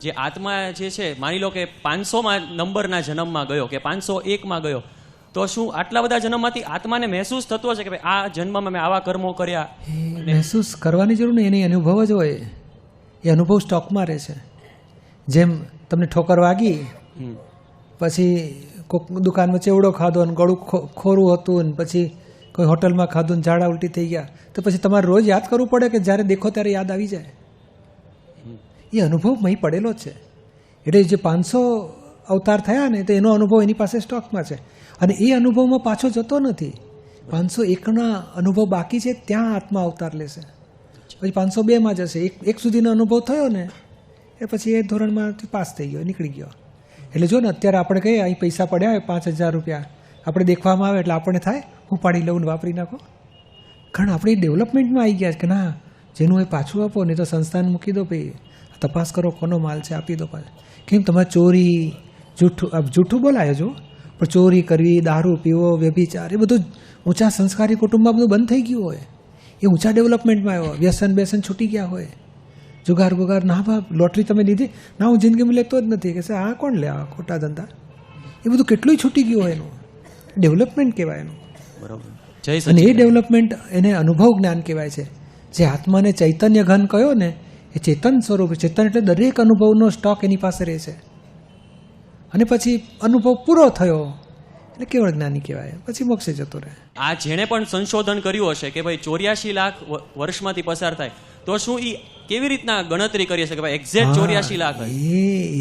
જે આત્મા જે છે, માની લો કે 500માં નંબરના જન્મમાં ગયો કે 501માં ગયો, તો શું આટલા બધા જન્મમાંથી આત્માને મહેસૂસ થતો હશે કે ભાઈ આ જન્મમાં મેં આવા કર્મો કર્યા? મહેસૂસ કરવાની જરૂર નહીં, એની અનુભવ જ હોય. એ અનુભવ સ્ટોકમાં રહે છે. જેમ તમને ઠોકર વાગી, પછી કોઈક દુકાનમાં ચેવડો ખાધો અને ગળું ખોરું હતું, અને પછી કોઈ હોટલમાં ખાધું ને ઝાડા ઉલટી થઈ ગયા, તો પછી તમારે રોજ યાદ કરવું પડે કે જ્યારે દેખો ત્યારે યાદ આવી જાય. એ અનુભવ મહી પડેલો જ છે. એટલે જે 500 અવતાર થયા ને, તો એનો અનુભવ એની પાસે સ્ટોકમાં છે. અને એ અનુભવમાં પાછો જતો નથી. 501ના અનુભવ બાકી છે, ત્યાં આત્મા અવતાર લેશે. પછી 502માં જશે. એક સુધીનો અનુભવ થયો ને, એ પછી એ ધોરણમાંથી પાસ થઈ ગયો, નીકળી ગયો. એટલે જો ને, અત્યારે આપણે કહીએ અહીં પૈસા પડ્યા હોય 5000 રૂપિયા, આપણે દેખવામાં આવે એટલે આપણને થાય હું પાડી લઉં ને વાપરી નાખો. કારણ આપણે ડેવલપમેન્ટમાં આવી ગયા કે ના, જેનું એ પાછું આપો, નહીં તો સંસ્થાને મૂકી દો, ભાઈ તપાસ કરો કોનો માલ છે, આપી દો પાછું. કેમ તમારે ચોરી, જૂઠું બોલાય જો, પણ ચોરી કરવી, દારૂ પીવો, વ્યભિચાર, એ બધું ઊંચા સંસ્કારી કુટુંબમાં બધું બંધ થઈ ગયું હોય. એ ઊંચા ડેવલપમેન્ટમાં આવ્યો. વ્યસન બેસન છૂટી ગયા હોય. જુગાર ગુગાર ના, બાપ લોટરી તમે લીધી ના, હું જિંદગીમાં લેતો જ નથી કે આ કોણ લે, આ ખોટા ધંધા. એ બધું કેટલું છૂટી ગયું હોય. એનું ડેવલપમેન્ટ કહેવાય એનું. બરાબર. અને એ ડેવલપમેન્ટ એને અનુભવ જ્ઞાન કહેવાય છે. જે આત્માને ચૈતન્ય ઘન કહ્યો ને, એ ચેતન સ્વરૂપ. ચેતન એટલે દરેક અનુભવનો સ્ટોક એની પાસે રહે છે. અને પછી અનુભવ પૂરો થયો એટલે કેવળ જ્ઞાની કહેવાય, પછી મોક્ષે જતો રહે. આ જેણે પણ સંશોધન કર્યું હશે કે ભાઈ 84 લાખ વર્ષમાંથી પસાર થાય, તો શું એ કેવી રીતના ગણતરી કરી શકે ભાઈ એક્ઝેક્ટ 84 લાખ?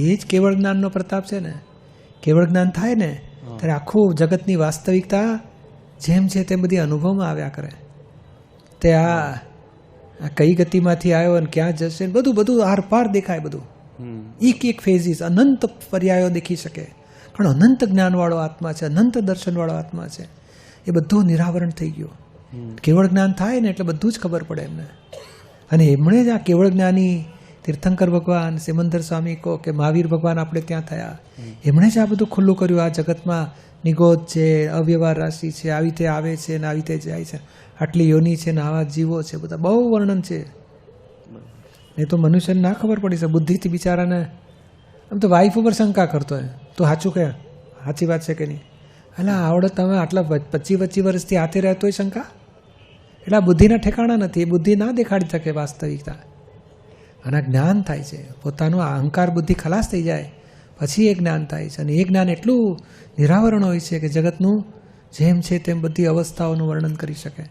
એ જ કેવળ જ્ઞાનનો પ્રતાપ છે ને. કેવળ જ્ઞાન થાય ને ત્યારે આખું જગતની વાસ્તવિકતા જેમ છે તે બધી અનુભવમાં આવ્યા કરે. તે આ કઈ ગતિમાંથી આવ્યો અને ક્યાં જશે, બધું આરપાર દેખાય. બધું એક ફેઝિસ અનંત પર્યાયો દેખી શકે. પણ અનંત જ્ઞાનવાળો આત્મા છે, અનંત દર્શનવાળો આત્મા છે. એ બધું નિરાવરણ થઈ ગયું. કેવળ જ્ઞાન થાય ને એટલે બધું જ ખબર પડે એમને. અને એમણે જ આ કેવળ જ્ઞાની તીર્થંકર ભગવાન, સિમંદર સ્વામી કહો કે મહાવીર ભગવાન આપણે ત્યાં થયા, એમણે જ આ બધું ખુલ્લું કર્યું. આ જગતમાં નિગોદ છે, અવ્યવહાર રાશિ છે, આવી રીતે આવે છે ને આવી રીતે જાય છે, આટલી યોની છે ને આવા જીવો છે, બધા બહુ વર્ણન છે. નહીં તો મનુષ્યને ના ખબર પડી છે. બુદ્ધિથી બિચારાને આમ તો વાઈફ ઉપર શંકા કરતો હોય તો સાચું કહે, સાચી વાત છે કે નહીં? એટલે આવડે તમે આટલા 25 વર્ષથી હાથે રહેતો હોય શંકા, એટલે આ બુદ્ધિના ઠેકાણા નથી. એ બુદ્ધિ ના દેખાડી શકે વાસ્તવિકતા. અને જ્ઞાન થાય છે, પોતાનું અહંકાર બુદ્ધિ ખલાસ થઈ જાય પછી એ જ્ઞાન થાય છે. અને એ જ્ઞાન એટલું નિરાવરણ હોય છે કે જગતનું જેમ છે તેમ બધી અવસ્થાઓનું વર્ણન કરી શકે.